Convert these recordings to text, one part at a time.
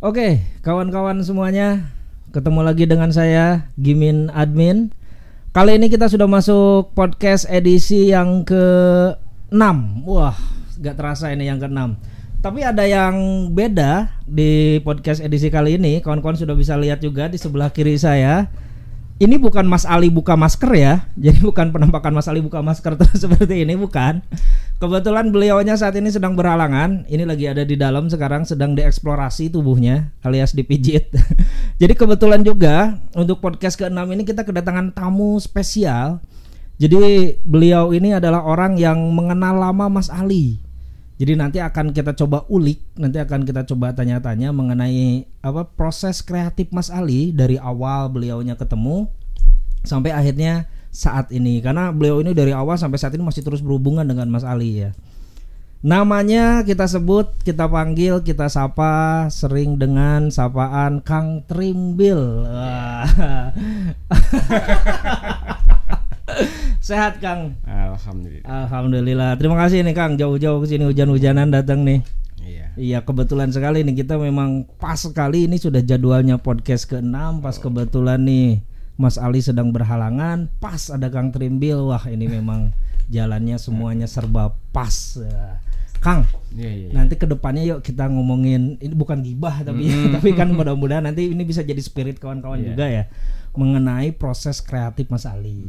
Oke, kawan-kawan semuanya, ketemu lagi dengan saya Gimin Admin. Kali ini kita sudah masuk podcast edisi yang ke-6. Wah, gak terasa ini yang ke-6. Tapi ada yang beda di podcast edisi kali ini. Kawan-kawan sudah bisa lihat juga di sebelah kiri saya. Ini bukan Mas Ali buka masker ya. Jadi bukan penampakan Mas Ali buka masker terus seperti ini, bukan. Kebetulan beliaunya saat ini sedang berhalangan. Ini lagi ada di dalam sekarang, sedang dieksplorasi tubuhnya alias dipijit. Jadi kebetulan juga untuk podcast ke-6 ini kita kedatangan tamu spesial. Jadi beliau ini adalah orang yang mengenal lama Mas Ali. Jadi nanti akan kita coba ulik, nanti akan kita coba tanya-tanya mengenai proses kreatif Mas Ali dari awal beliaunya ketemu sampai akhirnya saat ini. Karena beliau ini dari awal sampai saat ini masih terus berhubungan dengan Mas Ali ya. Namanya kita sebut, kita panggil, kita sapa sering dengan sapaan Kang Trimbil. Sehat Kang? Alhamdulillah. Alhamdulillah. Terima kasih nih Kang, jauh-jauh ke sini hujan-hujanan datang nih. Iya, kebetulan sekali nih, kita memang pas sekali ini sudah jadwalnya podcast ke-6. Pas kebetulan nih Mas Ali sedang berhalangan, pas ada Kang Trimbil. Wah, ini memang jalannya semuanya serba pas. Kang, nanti kedepannya yuk kita ngomongin, ini bukan gibah tapi kan mudah-mudahan nanti ini bisa jadi spirit kawan-kawan juga ya, mengenai proses kreatif Mas Ali.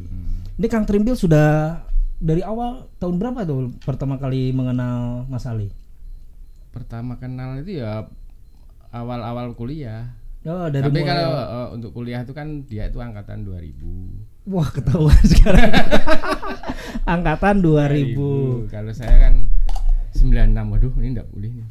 Ini Kang Trimbil sudah dari awal tahun berapa tuh pertama kali mengenal Mas Ali? Pertama kenal itu ya awal-awal kuliah. Oh, dari tapi mulai... kalau untuk kuliah itu kan dia itu angkatan 2000. Wah, ketahuan sekarang. Angkatan 2000. Kalau saya kan 96. Waduh, ini enggak boleh nih.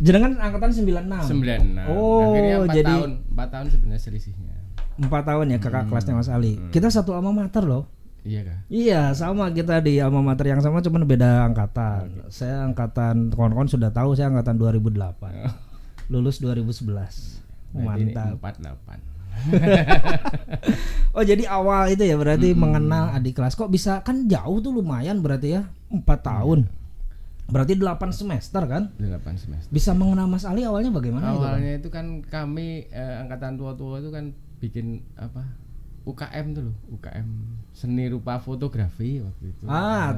Jenengan angkatan 96. 96. Oh, akhirnya 4 jadi 4 tahun sebenarnya selisihnya. 4 tahun ya kakak kelasnya Mas Ali. Kita satu alma mater loh. Iya kah? Iya, sama, kita di alma mater yang sama, cuman beda angkatan. Saya angkatan, kawan-kawan sudah tahu saya angkatan 2008. Lulus 2011. Mantap. 48. Oh, jadi awal itu ya berarti mengenal adik kelas. Kok bisa, kan jauh tuh lumayan berarti ya, 4 tahun. Berarti 8 semester kan? 8 semester. Bisa mengenal Mas Ali awalnya bagaimana? Awalnya itu kan kami angkatan tua-tua itu kan bikin UKM tuh loh, UKM seni rupa fotografi waktu itu.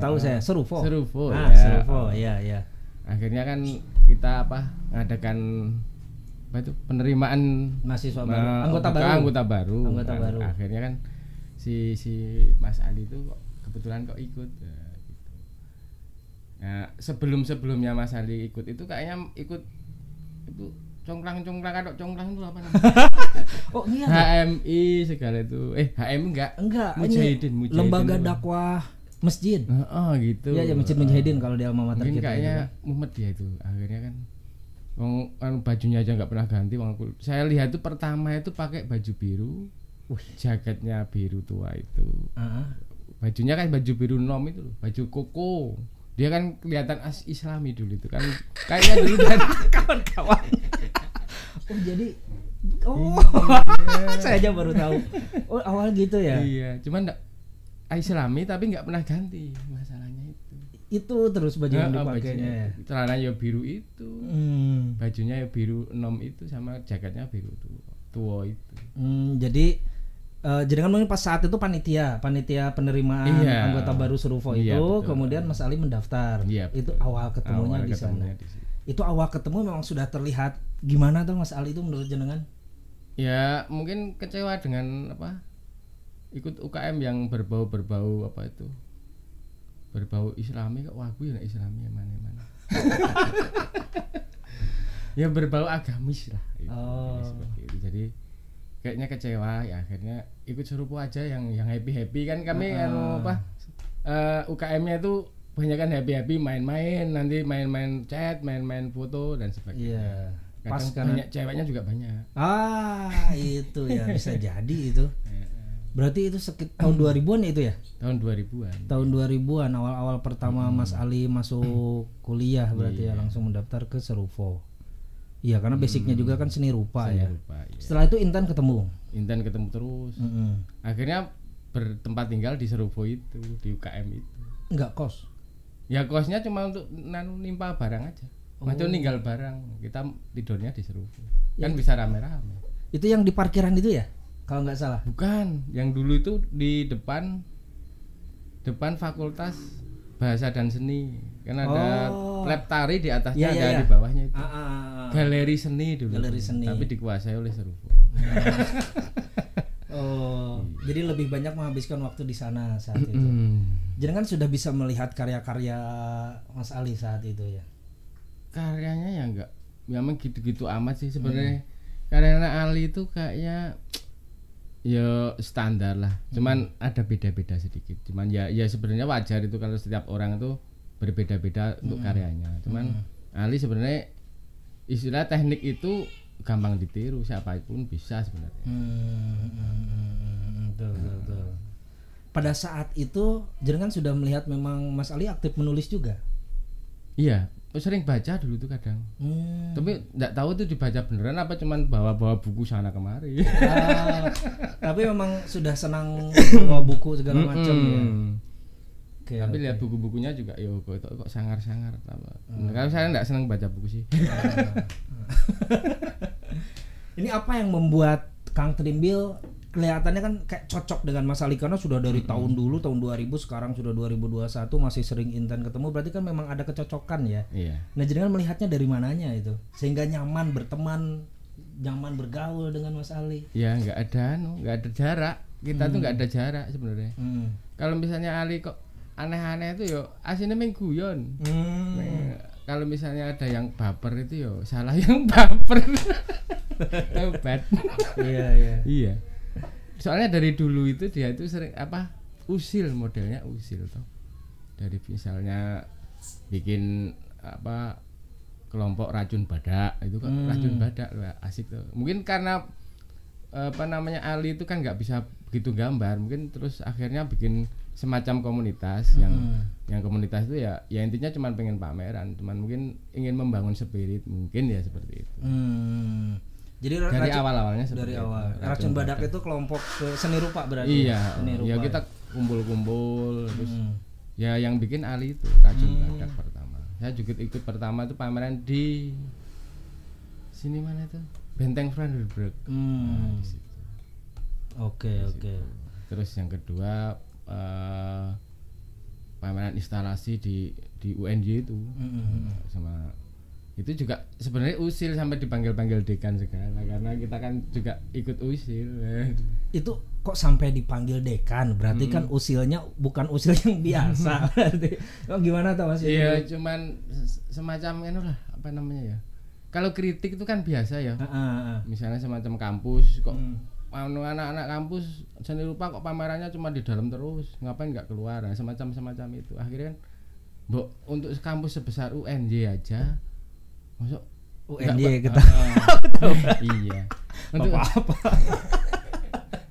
Tahu saya, Serufo. Serufo. Serufo, iya. Akhirnya kan kita ngadakan penerimaan mahasiswa baru, anggota baru. Akhirnya kan si Mas Ali itu kebetulan kok ikut. Nah, sebelumnya Mas Ali ikut itu kayaknya ikut itu congklang itu apa namanya? Oh iya. HMI segala itu. HMI enggak. Mujahidin. Lembaga dakwah masjid. Gitu. Iya, Masjid Mujahidin kalau di alma mater kita. Kayaknya mumet dia itu. Akhirnya kan bajunya aja enggak pernah ganti. Saya lihat itu pertama itu pakai baju biru. Jaketnya biru tua itu. Bajunya kan baju biru nom itu loh, baju koko. Dia kan kelihatan Islami dulu itu kan. Kayaknya dulu dan kawan-kawan. Oh, jadi saya aja baru tahu. Oh, awal gitu ya. Iya, cuman enggak Islami tapi enggak pernah ganti, masalahnya itu. Itu terus baju yang dipakainya ya. Celananya biru itu. Bajunya ya biru nom itu sama jaketnya biru tua itu. Jadi jenengan mungkin pas saat itu panitia penerimaan anggota baru Serufo itu, betul. Kemudian Mas Ali mendaftar. Itu awal ketemunya di sana. Itu awal ketemu memang sudah terlihat gimana tuh Mas Ali itu menurut jenengan? Ya, mungkin kecewa dengan ikut UKM yang berbau Islami kok. Wah, aku ya Islami mana. Ya berbau agamis lah itu. Jadi kayaknya kecewa ya, akhirnya ikut Serufo aja yang happy kan kami UKM-nya itu banyak kan happy main-main, nanti main-main chat, main-main foto dan sebagainya. Iya. Pas banyak ceweknya juga banyak. Itu ya bisa jadi itu. Berarti itu tahun 2000-an itu ya? Tahun 2000-an awal-awal pertama Mas Ali masuk kuliah berarti ya langsung mendaftar ke Serufo. Iya, karena basicnya juga kan seni rupa ya. Iya. Setelah itu Intan ketemu terus. Akhirnya bertempat tinggal di Serufo itu, di UKM itu. Enggak kos? Ya kosnya cuma untuk nimpa barang aja. Macam ninggal barang, kita tidurnya di Serufu. Kan bisa rame-rame. Itu yang di parkiran itu ya? Kalau nggak salah. Bukan, yang dulu itu di depan Fakultas Bahasa dan Seni. Kan ada lab tari di atasnya, ada di bawahnya itu. Galeri seni dulu. Galeri seni. Tapi dikuasai oleh Serufu. Jadi lebih banyak menghabiskan waktu di sana saat itu. Jadi kan sudah bisa melihat karya-karya Mas Ali saat itu ya. Karyanya ya enggak, memang gitu-gitu amat sih sebenarnya. Karyanya Ali itu kayaknya ya standar lah. Cuman ada beda-beda sedikit. Cuman ya sebenarnya wajar itu kalau setiap orang itu berbeda-beda untuk karyanya. Cuman Ali sebenarnya istilah teknik itu gampang ditiru, siapapun bisa sebenarnya. Betul. Pada saat itu jenengan sudah melihat memang Mas Ali aktif menulis juga. Iya, sering baca dulu tuh kadang. Tapi enggak tahu itu dibaca beneran apa cuman bawa-bawa buku sana kemari. Tapi memang sudah senang bawa buku segala macam ya. Tapi lihat buku-bukunya juga kok sangar-sangar. Kalau saya enggak senang baca buku sih. Ini apa yang membuat Kang Trimbil kelihatannya kan kayak cocok dengan Mas Ali karena sudah dari tahun dulu tahun 2000 sekarang sudah 2021 masih sering intent ketemu, berarti kan memang ada kecocokan ya. Iya. Nah, jenengan melihatnya dari mananya itu sehingga nyaman berteman, nyaman bergaul dengan Mas Ali? Ya nggak ada jarak. Kita tuh nggak ada jarak sebenarnya. Kalau misalnya Ali kok aneh-aneh itu yo aslinya main guyon. Kalau misalnya ada yang baper itu yo salah yang baper. Tobat. Iya. Soalnya dari dulu itu dia itu sering usil, modelnya usil toh. Dari misalnya bikin kelompok racun badak itu kan racun badak asik tuh. Mungkin karena Ali itu kan nggak bisa begitu gambar, mungkin terus akhirnya bikin semacam komunitas yang komunitas itu ya intinya cuma pengen pameran, cuman mungkin ingin membangun spirit, mungkin ya seperti itu. Jadi dari awal-awalnya dari awal racun badak itu kelompok seni rupa berarti. Iya, ya kita kumpul-kumpul terus ya yang bikin Ali itu racun badak pertama. Saya juga ikut pertama itu pameran di sini mana itu? Benteng Brandenburg. Oke. Terus yang kedua pameran instalasi di UNJ itu sama itu juga sebenarnya usil sampai dipanggil-panggil dekan segala karena kita kan juga ikut usil. Itu kok sampai dipanggil dekan berarti kan usilnya bukan usil yang biasa. Berarti gimana tuh Mas? Iya, cuman semacam lah apa namanya ya. Kalau kritik itu kan biasa ya. Misalnya semacam kampus kok anak-anak kampus seni rupa kok pamerannya cuma di dalam terus, ngapain nggak keluar? Nah, semacam itu. Akhirnya kan untuk kampus sebesar UNJ aja masuk UNJ kita. Iya. Untuk apa?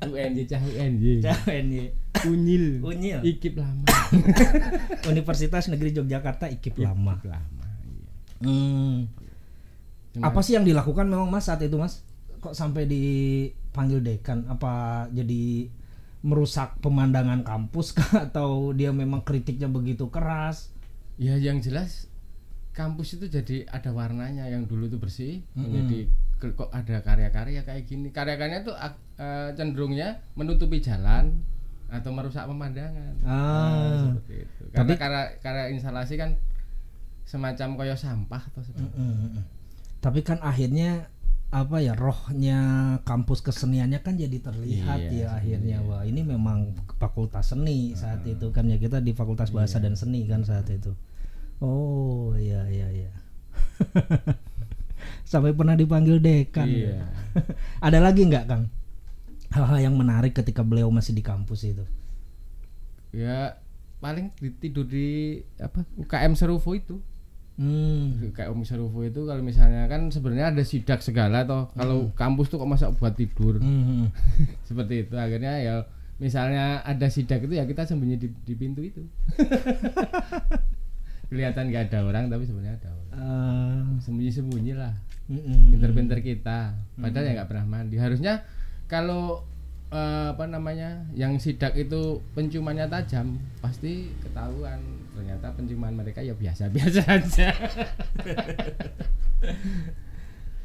UNJ. Unyil. IKIP lama. Universitas Negeri Yogyakarta IKIP lama. Iya. Apa sih yang dilakukan memang Mas saat itu Mas? Kok sampai dipanggil dekan? Apa jadi merusak pemandangan kampus kah atau dia memang kritiknya begitu keras? Ya yang jelas kampus itu jadi ada warnanya, yang dulu itu bersih menjadi kok ada karya-karya kayak gini. Karya-karyanya tuh cenderungnya menutupi jalan atau merusak pemandangan. Seperti itu. Karena karya instalasi kan semacam koyo sampah atau tapi kan akhirnya rohnya kampus keseniannya kan jadi terlihat akhirnya. Wah, ini memang fakultas seni saat itu kan ya, kita di Fakultas Bahasa dan Seni kan saat itu. Oh iya. Sampai pernah dipanggil dekan. Iya. Ada lagi nggak Kang hal-hal yang menarik ketika beliau masih di kampus itu? Ya paling tidur di UKM Serufu itu. UKM Serufu itu kalau misalnya kan sebenarnya ada sidak segala toh. Kalau kampus tuh kok masa buat tidur. Seperti itu. Akhirnya ya misalnya ada sidak itu ya kita sembunyi di pintu itu. Kelihatan nggak ada orang tapi sebenarnya ada orang. Sembunyi lah. Pinter-pinter kita. Padahal ya nggak pernah mandi. Harusnya kalau yang sidak itu penciumannya tajam pasti ketahuan ternyata penciuman mereka ya biasa-biasa aja.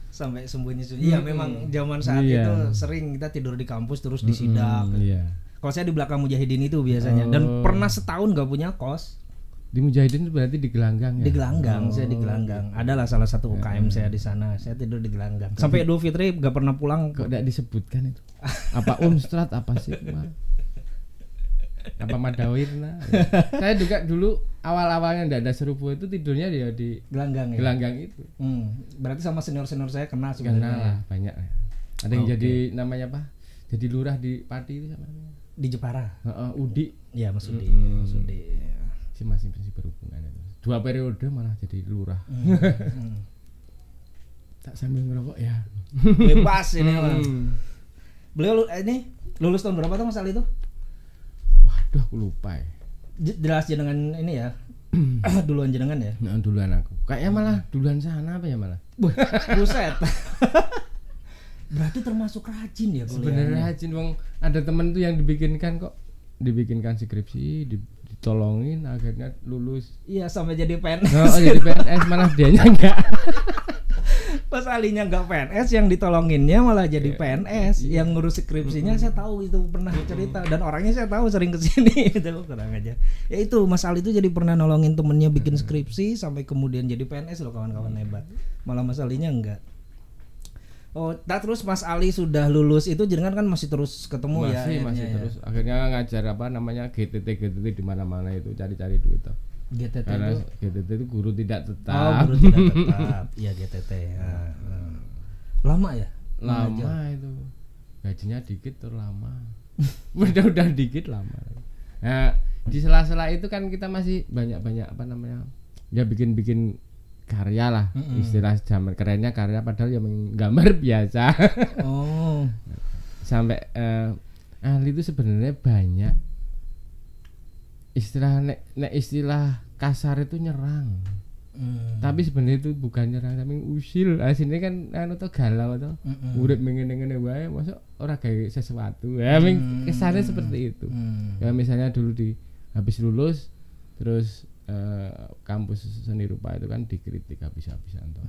Sampai sembunyi-sembunyi. Iya, memang zaman saat itu sering kita tidur di kampus terus disidak. Kalau saya di belakang Mujahidin itu biasanya, dan pernah setahun gak punya kos. Di Mujahidin itu berarti di Gelanggang ya? Di Gelanggang, saya di Gelanggang. Adalah salah satu UKM saya di sana. Saya tidur di Gelanggang. Sampai Idul Fitri gak pernah pulang. Kok tidak disebutkan itu? Apa Umstrat apa sih? Apa Madawirna? Saya juga dulu awal-awalnya tidak ada Serupo itu tidurnya dia di Gelanggang ya? Gelanggang itu. Berarti sama senior-senior saya kenal sebenarnya. Kenal lah, banyak. Ada yang jadi namanya apa? Jadi lurah di Pati itu sama di Jepara. Udi. Iya, Mas Udi. Mas Udi. Masih berhubungan itu. 2 periode malah jadi lurah. Tak sambil ngerokok ya. Bebas ini lah. Beliau ini lulus tahun berapa tuh Mas Ali itu? Waduh, aku lupa ya. Jelas jenengan ini ya. Duluan jenengan ya? Nah, duluan aku. Kayaknya malah duluan sana apa ya malah? Buset. Berarti termasuk rajin ya kuliahnya. Sebenarnya rajin, wong ada temen tuh yang dibikinkan skripsi, ditolongin akhirnya lulus. Iya, sampai jadi PNS. Jadi PNS malah dianya enggak. Pas Alinya enggak PNS, yang ditolonginnya malah jadi PNS. Yang ngurus skripsinya saya tahu itu pernah cerita, dan orangnya saya tahu sering kesini itu kurang aja. Ya itu Mas Ali itu jadi pernah nolongin temennya bikin skripsi sampai kemudian jadi PNS loh, kawan-kawan hebat. Malah Mas Alinya enggak. Oh, terus Mas Ali sudah lulus itu jenengan kan masih terus ketemu masih terus. Akhirnya ngajar apa namanya GTT di mana-mana itu, cari-cari duit tuh. GTT karena itu GTT itu guru tidak tetap. Oh, guru tidak tetap. Iya, GTT. Lama ya? Lama itu. Gajinya dikit tuh lama. Udah dikit lama. Nah, di sela-sela itu kan kita masih banyak apa namanya? Ya bikin karya lah, istilah zaman kerennya karya, padahal ya menggambar biasa. Oh. Sampai ahli itu sebenarnya banyak istilah istilah kasar itu nyerang. Tapi sebenarnya itu bukan nyerang, tapi usil. Aslinya kan anu tuh galau tuh. Urip ngene-ngene wae, mosok ora gawe sesuatu. Ya kesannya seperti itu. Ya misalnya dulu habis lulus terus kampus seni rupa itu kan dikritik habis-habisan tuh.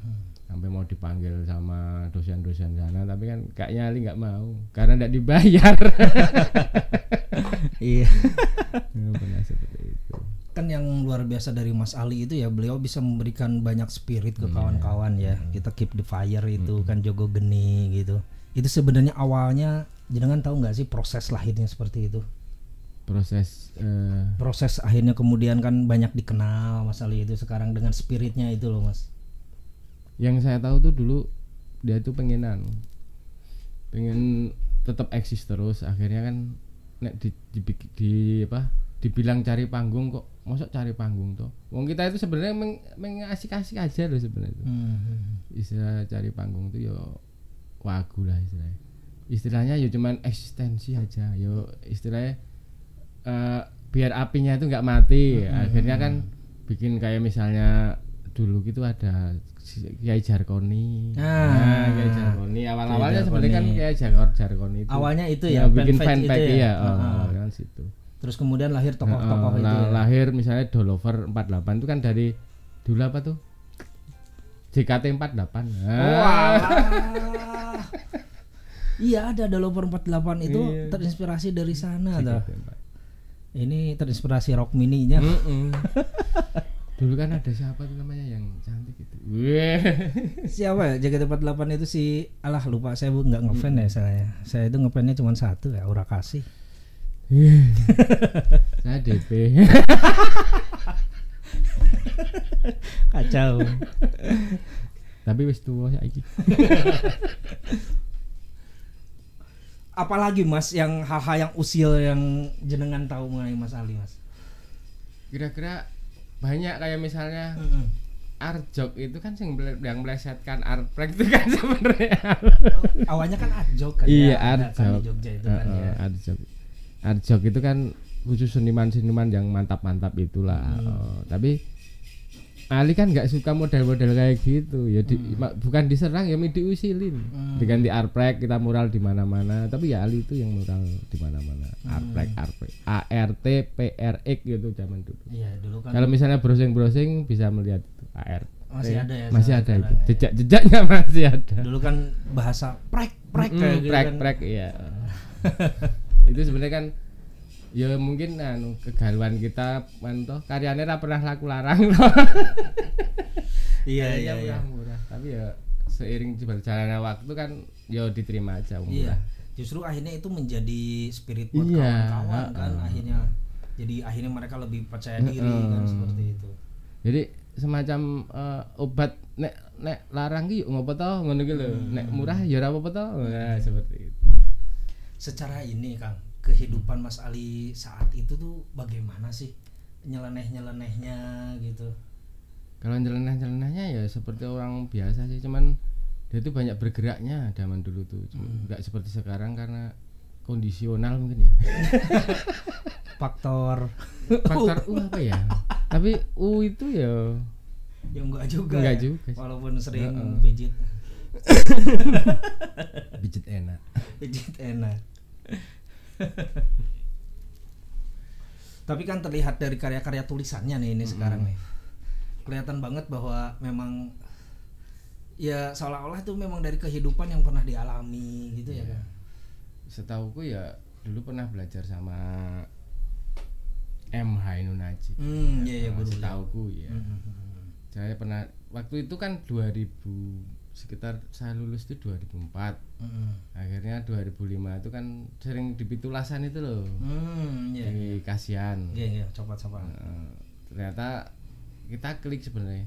Sampai mau dipanggil sama dosen-dosen sana, tapi kan kayaknya Ali nggak mau karena nggak dibayar. Iya. Benar seperti itu. Kan yang luar biasa dari Mas Ali itu ya, beliau bisa memberikan banyak spirit ke kawan-kawan ya. Kita keep the fire itu kan jogo geni gitu. Itu sebenarnya awalnya jenengan tahu nggak sih proses lahirnya seperti itu? Proses akhirnya kemudian kan banyak dikenal Mas Ali itu sekarang dengan spiritnya itu loh Mas. Yang saya tahu tuh dulu dia tuh pengen tetap eksis terus, akhirnya kan nek dibilang cari panggung, kok mosok cari panggung tuh. Wong kita itu sebenarnya mengasik-asik aja loh sebenarnya itu. Istilah cari panggung tuh yo wagu lah istilahnya. Istilahnya yo cuman eksistensi aja, yo istilahnya biar apinya itu nggak mati. Akhirnya kan bikin kayak misalnya dulu gitu ada Kiai Jarkoni. Kiai Jarkoni awalnya sebenarnya kan Kiai Jarkoni itu. Awalnya itu ya bikin fanpage ya. Kan situ. Terus kemudian lahir tokoh-tokoh itu. Lahir misalnya Dolover 48 itu kan dari dulu apa tuh? JKT 48. Wah. Iya, ada Dolover 48 itu terinspirasi dari sana tuh. Ini terinspirasi rock mininya. Dulu kan ada siapa tuh namanya yang cantik itu. Siapa ya? JKT48 itu si lupa, saya nggak ngefan ya saya. Saya itu ngefannya cuma satu ya, Aura Kasih. Saya DP. Kacau. Tapi wis tuwa saiki. Apalagi Mas yang hal-hal yang usil yang jenengan tahu mengenai Mas Ali Mas? Kira-kira banyak kayak misalnya Arjok itu kan yang melesetkan Artprek itu kan sebenarnya. Awalnya kan Arjok kan. Iya, ya, Arjok. Jogja itu kan ya. Arjok itu kan khusus seniman-seniman yang mantap-mantap itulah. Tapi Ali kan nggak suka model-model kayak gitu ya bukan diserang ya diusilin diganti arprek kita mural di mana-mana tapi ya Ali itu yang mural di mana-mana arprek ARTPRX gitu zaman dulu. Iya, dulu kan. Kalau misalnya browsing bisa melihat itu AR masih ada ya. Masih ada itu. Ya. Jejak-jejaknya masih ada. Dulu kan bahasa prek kayak gitu kan. Prek iya. Itu sebenarnya kan ya mungkin kegaluan kita mantoh karyanya pernah laku larang loh. Iya. Murah. Tapi ya seiring berjalannya waktu kan ya diterima aja murah. Iya. Justru akhirnya itu menjadi spirit buat kawan-kawan kan akhirnya. Jadi akhirnya mereka lebih percaya diri kan seperti itu. Jadi semacam obat nek larang ki ngopo to ngono ki lho. Nek murah ya ora apa-apa to. Nah, seperti itu. Secara ini Kang, kehidupan Mas Ali saat itu tuh bagaimana sih nyeleneh-nyelenehnya gitu? Kalau nyeleneh-nyelenehnya ya seperti orang biasa sih, cuman dia tuh banyak bergeraknya zaman dulu tuh, nggak seperti sekarang karena kondisional mungkin ya. Faktor apa ya? Tapi itu ya enggak juga. Walaupun sering pijit. Pijit enak. Tapi kan terlihat dari karya-karya tulisannya nih ini sekarang nih. Kelihatan banget bahwa memang ya seolah-olah itu memang dari kehidupan yang pernah dialami gitu ya kan. Setauku ya dulu pernah belajar sama M. Hainun Najib. Iya guru. Setauku ya. Saya pernah waktu itu kan 2000 sekitar saya lulus itu 2004. Akhirnya 2005 itu kan sering di Pitulasan itu loh. Di Kasihan. Iya, coba. Ternyata kita klik sebenarnya.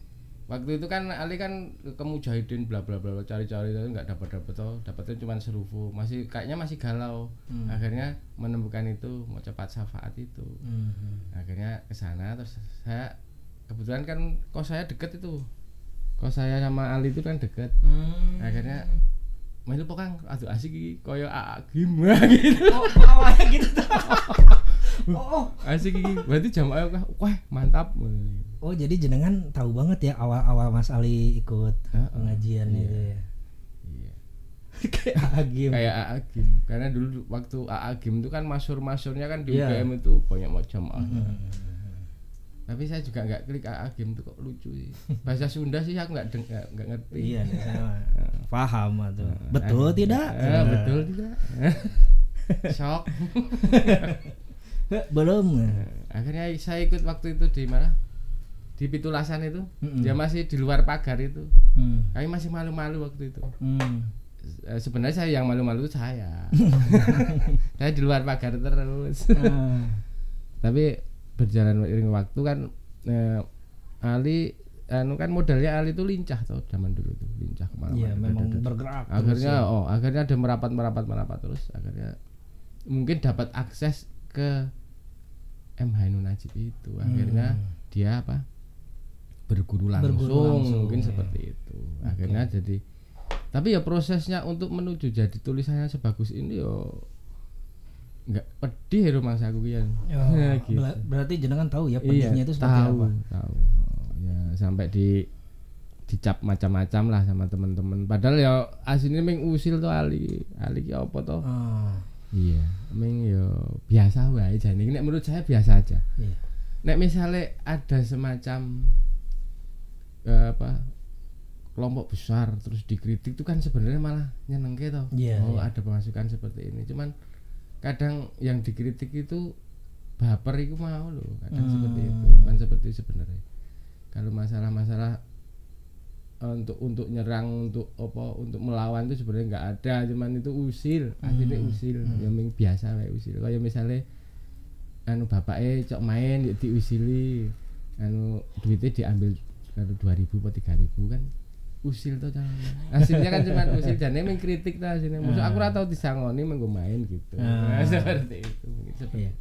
Waktu itu kan Ali kan ke Mujahidin bla bla bla cari-cari tapi enggak dapat toh. Dapatnya cuma serufu. Kayaknya masih galau. Akhirnya menemukan itu mau cepat syafaat itu. Akhirnya ke sana terus saya kebetulan kan kos saya deket itu. Kos saya sama Ali itu kan deket. Akhirnya melu pokang aduh asik iki koyo Agim gitu. Awalnya gitu. Asik iki. Berarti jamaah wah mantap. Oh, jadi jenengan tahu banget ya awal-awal Mas Ali ikut pengajian itu ya. Iya. Kayak Agim. Karena dulu waktu Agim itu kan masyhur-masyhurnya kan di UGM itu banyak macam. Tapi saya juga nggak klik Agim tuh kok lucu sih. Bahasa Sunda sih aku nggak ngerti. Iya, sama. Paham tuh. Betul tidak? Betul tidak? Shock. Belum. Akhirnya saya ikut waktu itu di mana? Di Pitulasan itu. Dia masih di luar pagar itu. Kami masih malu-malu waktu itu. Sebenarnya saya yang malu-malu itu saya. Saya di luar pagar terus. Tapi berjalan iring waktu kan Ali kan modalnya Ali itu lincah tuh zaman dulu tuh lincah kemana-mana. Iya, memang bergerak. Akhirnya ada merapat terus akhirnya mungkin dapat akses ke M. Hainun Najib itu. Akhirnya dia berguru langsung mungkin seperti itu. Akhirnya jadi tapi ya prosesnya untuk menuju jadi tulisannya sebagus ini yo enggak pedih rumah saku kian. Gitu. Berarti jenengan tahu ya pedihnya itu seperti apa? Tahu. Ya sampai dicap macam-macam lah sama teman-teman. Padahal ya aslinya meng usil tuh Ali ki apa toh? Iya, meng yo biasa wae jane. Nek menurut saya biasa aja. Iya. Nek misalnya ada semacam kelompok besar terus dikritik itu kan sebenarnya malah nyenengke toh. Ada pemasukan seperti ini. Cuman kadang yang dikritik itu baper itu mau loh kadang seperti itu kan seperti sebenarnya kalau masalah-masalah untuk nyerang untuk melawan itu sebenarnya nggak ada cuman itu usil akhirnya usil yang biasa kayak usil kayak misalnya bapaknya cok main diusili duitnya diambil kalau 2.000 atau 3.000 kan usil tuh hasilnya kan cuma usil dan emang kritik tuh hasilnya maksud aku ratau disangoni menggo main gitu seperti itu mungkin seperti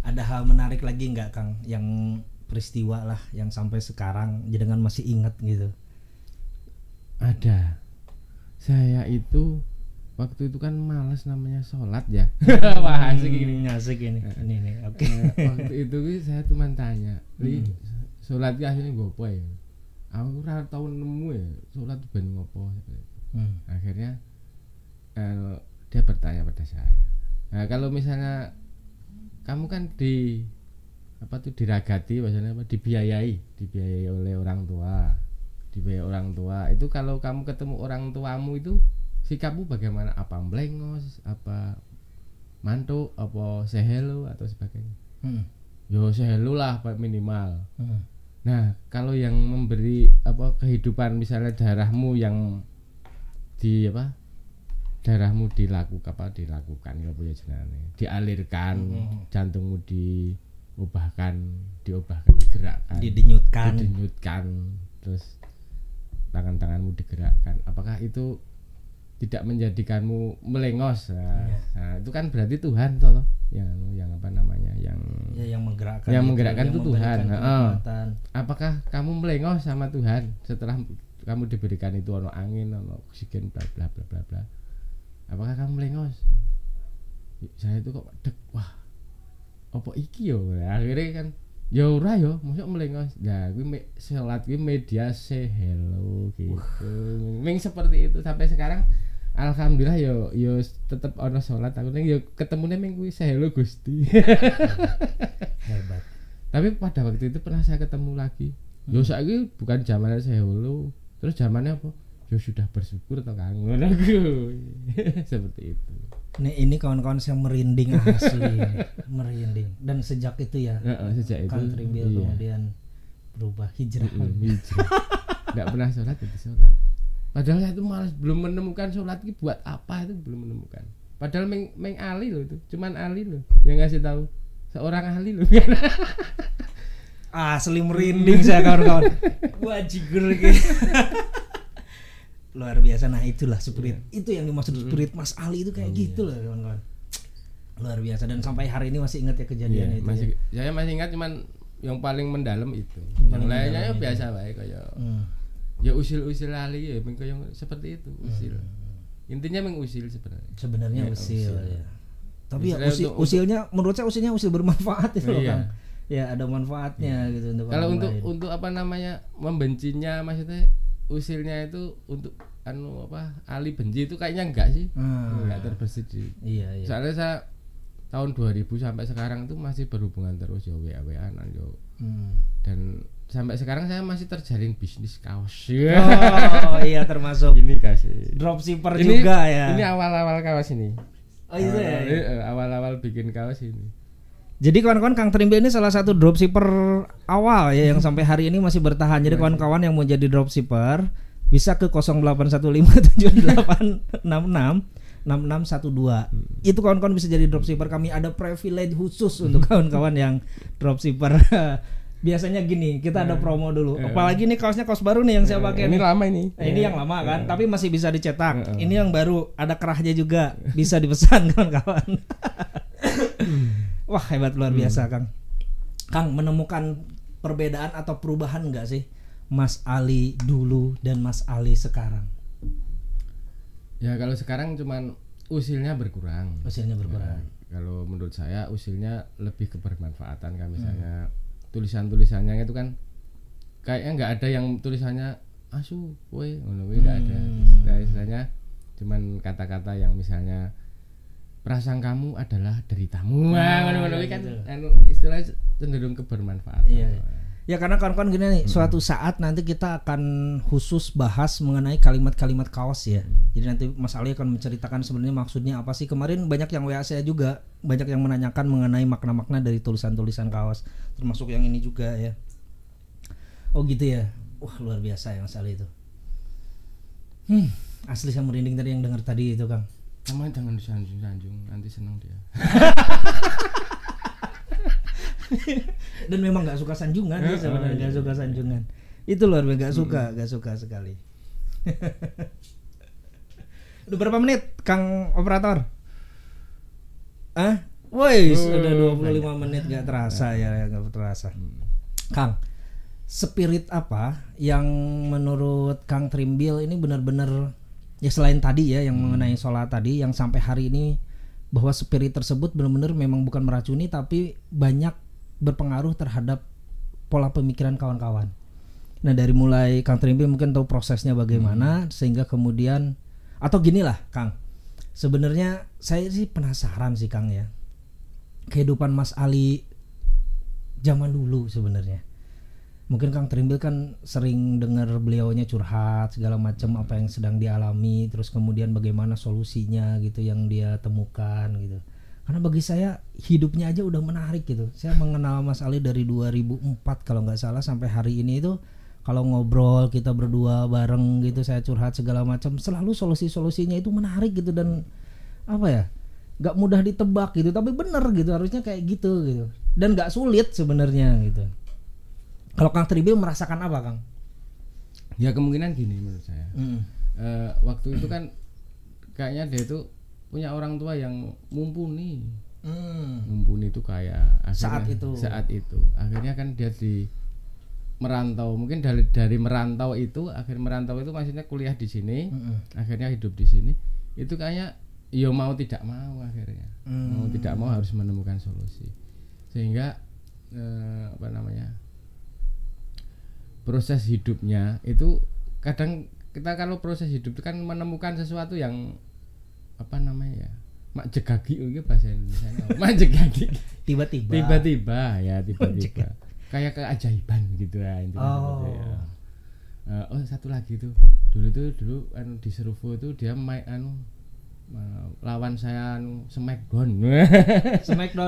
ada hal menarik lagi nggak Kang yang peristiwa lah yang sampai sekarang jenengan masih ingat gitu? Ada. Saya itu waktu itu kan malas namanya sholat ya. Wah asik ini. Ini oke. Waktu itu saya cuma tanya, sholat aslinya gue apa ya? aku ora tau nemu ya sholat ben ngopo. Akhirnya dia bertanya pada saya, nah kalau misalnya kamu kan diragati maksudnya dibiayai oleh orang tua, itu kalau kamu ketemu orang tuamu itu sikapmu bagaimana, apa mlengos, apa mantuk, apa say hello atau sebagainya. Yo say hello lah minimal. Nah kalau yang memberi kehidupan, misalnya darahmu yang darahmu dilakukan dialirkan, jantungmu digerakkan, didenyutkan, terus tangan-tanganmu digerakkan, apakah itu tidak menjadikanmu melengos? Nah, itu kan berarti Tuhan toh yang menggerakkan itu Tuhan. Apakah kamu melengos sama Tuhan setelah kamu diberikan itu ono angin, ono oksigen, bla bla bla bla bla? Apakah kamu melengos? Saya itu kok wah apa iki yo? Akhirnya kan ya ora yo, mosok melengos. Nah, kuwi salat kuwi media say hello gitu. Ming seperti itu sampai sekarang. Alhamdulillah yo tetep ono salat, aku ning yo ketemune ming kuwi say hello Gusti. Hebat. Tapi pada waktu itu pernah saya ketemu lagi. Yo saiki bukan zamannya say hello. Terus zamannya apa? Yo sudah bersyukur atau kangen aku. Seperti itu. Ini kawan-kawan saya merinding asli. Merinding. Dan sejak itu ya. Sejak itu Kang Trimbil kemudian berubah hijrah. Enggak pernah sholat jadi sholat. Padahal saya itu malas, belum menemukan sholat itu buat apa, itu belum menemukan. Padahal meng ahli loh itu, cuman ahli loh yang ngasih tahu, seorang ahli loh. Asli merinding saya kawan-kawan. Wajigur gitu. Luar biasa. Nah itulah spirit, itu yang dimaksud spirit Mas Ali itu kayak gitu loh kawan-kawan. Luar biasa, dan sampai hari ini masih ingat ya kejadian itu. Saya masih ingat, cuman yang paling mendalam itu. Yang lainnya ya biasa baik kayak. Ya usil-usil Ali ya, yang seperti itu usil. Intinya mengusil sebenarnya. Usil ya. Tapi ya usilnya menurut saya usil bermanfaat itu loh kan. Ya ada manfaatnya gitu untuk. Kalau untuk membencinya, maksudnya usilnya itu untuk Ali benci itu kayaknya enggak sih. Enggak terbesit sih. Iya. Soalnya saya tahun 2000 sampai sekarang itu masih berhubungan terus ya, WA-WA-an yo. Dan sampai sekarang saya masih terjalin bisnis kaos. Oh iya, termasuk ini kasih dropshipper juga ya. Ini awal-awal kaos ini. Oh itu ya. Awal-awal bikin kaos ini. Jadi kawan-kawan, Kang Trimbil ini salah satu dropshipper awal ya yang sampai hari ini masih bertahan. Jadi kawan-kawan yang mau jadi dropshipper bisa ke 081578666612. Itu kawan-kawan bisa jadi dropshipper. Kami ada privilege khusus untuk kawan-kawan yang dropshipper. Biasanya gini, kita ada promo dulu. Apalagi ini kaosnya kaos baru nih yang saya pakai. Ini lama ini. Ini yang lama kan, tapi masih bisa dicetak. Ini yang baru, ada kerahnya juga, bisa dipesan kawan-kawan. Wah, hebat luar biasa, Kang. Kang, menemukan perbedaan atau perubahan enggak sih Mas Ali dulu dan Mas Ali sekarang? Ya kalau sekarang cuman usilnya berkurang. Ya, kalau menurut saya usilnya lebih ke bermanfaatan kan, misalnya tulisan-tulisannya itu kan kayaknya nggak ada yang tulisannya asu, woi, ngono nggak ada. Istilahnya cuman kata-kata yang misalnya prasangkamu adalah deritamu. Ngono-ngono kan istilahnya cenderung ke bermanfaatan. Iya. Ya karena kawan-kawan gini nih, suatu saat nanti kita akan khusus bahas mengenai kalimat-kalimat kaos ya. Jadi nanti Mas Ali akan menceritakan sebenarnya maksudnya apa sih. Kemarin banyak yang WA saya juga, banyak yang menanyakan mengenai makna-makna dari tulisan-tulisan kaos, termasuk yang ini juga ya. Oh gitu ya. Wah luar biasa ya Mas Ali itu. Asli saya merinding tadi yang dengar tadi itu, Kang. Kamu jangan disanjung-sanjung, nanti senang dia. Dan memang nggak suka sanjungan ya, sebenarnya nggak suka sanjungan. Itu luar biasa, nggak suka sekali. Udah berapa menit, Kang Operator? Woi, sudah 25 menit, nggak terasa ya, nggak terasa. Kang, spirit apa yang menurut Kang Trimbil ini benar-benar ya, selain tadi ya yang mengenai sholat tadi, yang sampai hari ini bahwa spirit tersebut benar-benar memang bukan meracuni tapi banyak berpengaruh terhadap pola pemikiran kawan-kawan. Nah dari mulai Kang Trimbil mungkin tahu prosesnya bagaimana sehingga kemudian atau ginilah Kang, sebenarnya saya sih penasaran sih Kang ya, kehidupan Mas Ali zaman dulu sebenarnya. Mungkin Kang Trimbil kan sering dengar beliaunya curhat segala macam apa yang sedang dialami, terus kemudian bagaimana solusinya gitu yang dia temukan gitu. Karena bagi saya hidupnya aja udah menarik gitu. Saya mengenal Mas Ali dari 2004 kalau nggak salah sampai hari ini itu kalau ngobrol kita berdua bareng gitu, saya curhat segala macam, selalu solusi-solusinya itu menarik gitu dan apa ya, nggak mudah ditebak gitu, tapi bener gitu, harusnya kayak gitu dan nggak sulit sebenarnya gitu. Kalau Kang Trimbil merasakan apa Kang? Ya kemungkinan gini menurut saya. Waktu itu kan kayaknya dia itu punya orang tua yang mumpuni. Mumpuni itu kayak saat itu akhirnya kan dia di merantau, mungkin dari merantau itu maksudnya kuliah di sini, akhirnya hidup di sini, itu kayaknya ya mau tidak mau akhirnya mau tidak mau harus menemukan solusi, sehingga proses hidupnya itu kadang kita kalau proses hidup itu kan menemukan sesuatu yang majegagi bahasa Indonesia majegagi tiba-tiba kayak keajaiban gitu ya intinya. Satu lagi tuh dulu di Serufo itu dia lawan saya Smackdown.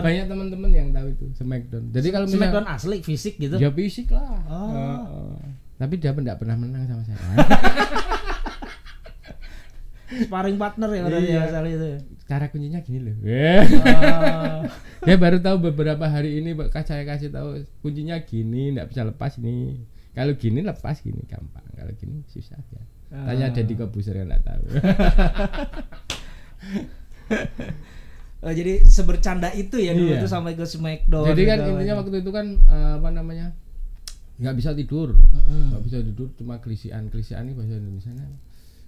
Banyak teman-teman yang tahu itu Smackdown. Jadi kalau Smackdown asli fisik gitu. Ya fisik lah. Tapi dia tidak pernah menang sama saya. Sparring partner ya berarti asal itu. Cara kuncinya gini loh. Dia baru tahu beberapa hari ini, saya kasih tahu kuncinya gini, enggak bisa lepas nih. Kalau gini lepas gini gampang, kalau gini susah ya. Tanya Deddy Kobuser yang enggak tahu. Jadi sebercanda itu ya dulu tuh sampai ke Smackdown. Jadi kan intinya waktu itu kan nggak bisa tidur, cuma kelisian ini bahasa Indonesia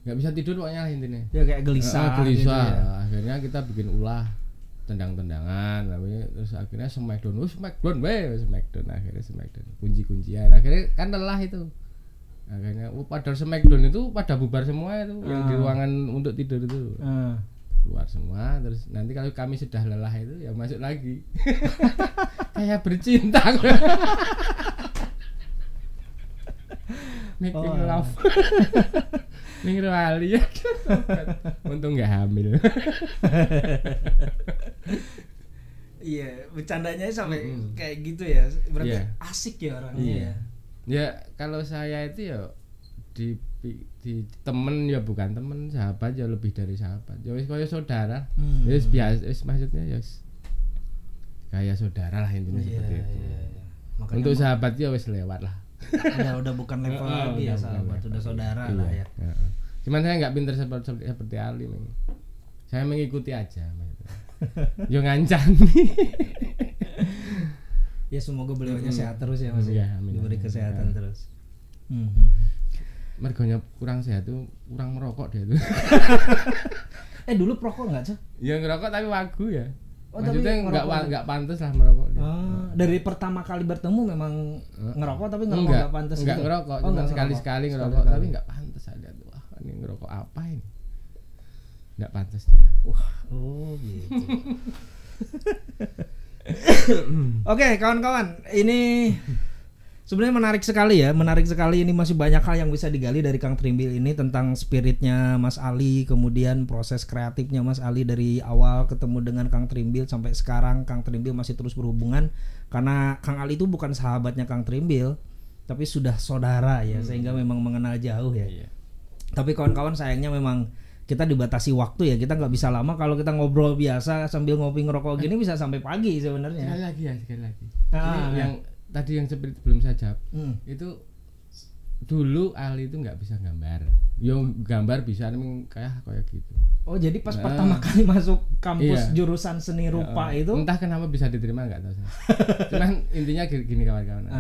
nggak bisa tidur pokoknya intinya. Ya kayak gelisah. Gitu ya. Akhirnya kita bikin ulah tendang-tendangan, terus akhirnya Smackdown, akhirnya Smackdown, kunci-kuncian, akhirnya kan lelah itu. Akhirnya pada Smackdown itu pada bubar semua itu yang di ruangan untuk tidur itu. Keluar semua, terus nanti kalau kami sudah lelah itu ya masuk lagi. Kayak bercinta. Making love. Ning Rali ya. Untung enggak hamil. Iya, bercandanya sampai kayak gitu ya. Berarti asik ya orangnya ya. Ya, kalau saya itu ya di temen ya bukan temen, sahabat ya lebih dari sahabat. Ya wis kaya saudara. Wis biasa, wis maksudnya ya kayak saudara lah intinya seperti itu. Makanya untuk sahabat ya wis lewat lah. Udah bukan level lagi ya sahabat, udah saudara lah ya. Cuman saya nggak pintar seperti Ali. Saya mengikuti aja. Yo ngancani. Ya semoga beliaunya sehat terus ya Mas. Ya, diberi kesehatan terus. Mergonya kurang sehat tuh, kurang merokok dia tuh. Dulu perokok nggak sih? Ya ngerokok tapi wagu ya. Maksudnya nggak pantas lah merokok. Dari pertama kali bertemu memang ngerokok tapi nggak pantas. Nggak gitu? ngerokok, cuma sekali-sekali ngerokok tapi nggak pantas aja tuh. Wah ini ngerokok apa ini? Nggak pantas dia. Gitu. Oke kawan-kawan, ini sebenarnya menarik sekali ini, masih banyak hal yang bisa digali dari Kang Trimbil ini tentang spiritnya Mas Ali, kemudian proses kreatifnya Mas Ali dari awal ketemu dengan Kang Trimbil sampai sekarang Kang Trimbil masih terus berhubungan, karena Kang Ali itu bukan sahabatnya Kang Trimbil tapi sudah saudara ya, sehingga memang mengenal jauh ya. Tapi kawan-kawan sayangnya memang kita dibatasi waktu ya, kita nggak bisa lama. Kalau kita ngobrol biasa sambil ngopi ngerokok gini bisa sampai pagi sebenarnya. Sekali lagi. Yang tadi yang seperti belum saya jawab itu dulu Ali itu nggak bisa gambar. Yo gambar bisa kayak gitu. Oh jadi pas pertama kali masuk kampus jurusan seni rupa itu entah kenapa bisa diterima nggak tahu saya. Cuman intinya gini kawan-kawan.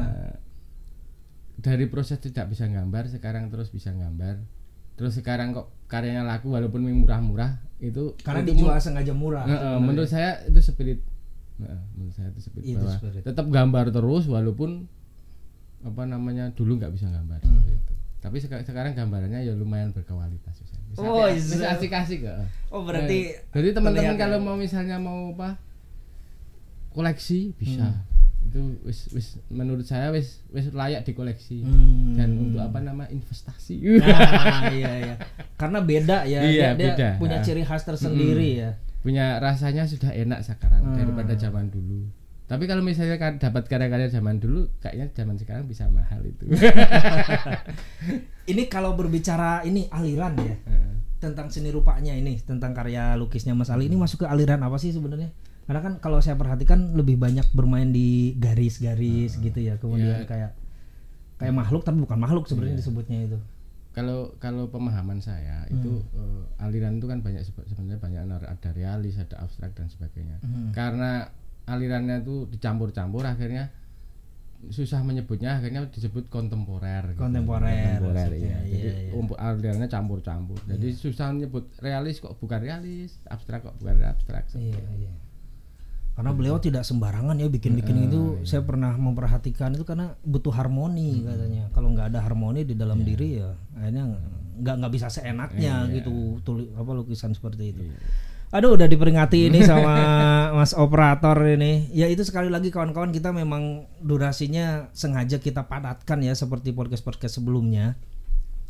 Dari proses tidak bisa gambar sekarang terus bisa gambar. Terus sekarang kok karyanya laku walaupun murah-murah itu karena dijual sengaja murah. Menurut saya itu spirit. Menurut saya itu spirit bahwa tetap gambar terus walaupun dulu nggak bisa gambar gitu. Tapi sekarang gambarannya ya lumayan berkualitas. Bisa asik-asik kok. Oh berarti jadi teman-teman kalau mau misalnya mau koleksi bisa. Itu wis menurut saya wis layak dikoleksi. Dan untuk investasi. Iya. Karena beda ya. Dia beda. Punya ciri khas tersendiri ya. Punya rasanya sudah enak sekarang daripada zaman dulu. Tapi kalau misalnya dapat karya-karya zaman dulu, kayaknya zaman sekarang bisa mahal itu. Ini kalau berbicara ini aliran ya, tentang seni rupanya ini, tentang karya lukisnya Mas Ali ini masuk ke aliran apa sih sebenarnya? Karena kan kalau saya perhatikan lebih banyak bermain di garis-garis gitu ya, kemudian kayak makhluk tapi bukan makhluk sebenarnya disebutnya itu. Kalau pemahaman saya itu aliran itu kan sebenarnya banyak, ada realis, ada abstrak dan sebagainya. Karena alirannya itu dicampur-campur akhirnya susah menyebutnya, akhirnya disebut kontemporer. Kontemporer ya. Jadi alirannya campur-campur. Jadi susah menyebut realis kok bukan realis, abstrak kok bukan abstrak. Iya. Karena beliau tidak sembarangan ya bikin-bikin itu. Saya pernah memperhatikan itu karena butuh harmoni katanya. Kalau nggak ada harmoni di dalam diri ya akhirnya nggak bisa seenaknya gitu lukisan seperti itu. Aduh udah diperingati ini sama Mas Operator ini. Ya itu sekali lagi kawan-kawan, kita memang durasinya sengaja kita padatkan ya seperti podcast-podcast sebelumnya.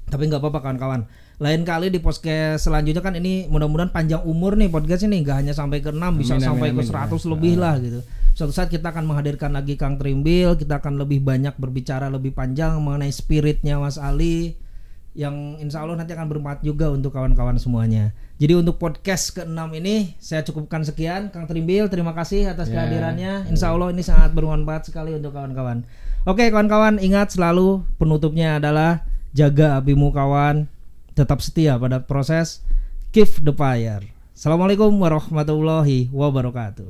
Tapi nggak apa-apa kawan-kawan. Lain kali di podcast selanjutnya kan ini mudah-mudahan panjang umur nih podcast ini, nggak hanya sampai ke 6 bisa sampai ke 100 lebih lah gitu. Suatu saat kita akan menghadirkan lagi Kang Trimbil, kita akan lebih banyak berbicara lebih panjang mengenai spiritnya Mas Ali, yang insya Allah nanti akan bermanfaat juga untuk kawan-kawan semuanya. Jadi untuk podcast ke-6 ini saya cukupkan sekian. Kang Trimbil, terima kasih atas kehadirannya. Insya Allah ini sangat bermanfaat sekali untuk kawan-kawan. Oke kawan-kawan, ingat selalu penutupnya adalah jaga apimu kawan, tetap setia pada proses, keep the fire. Assalamualaikum warahmatullahi wabarakatuh.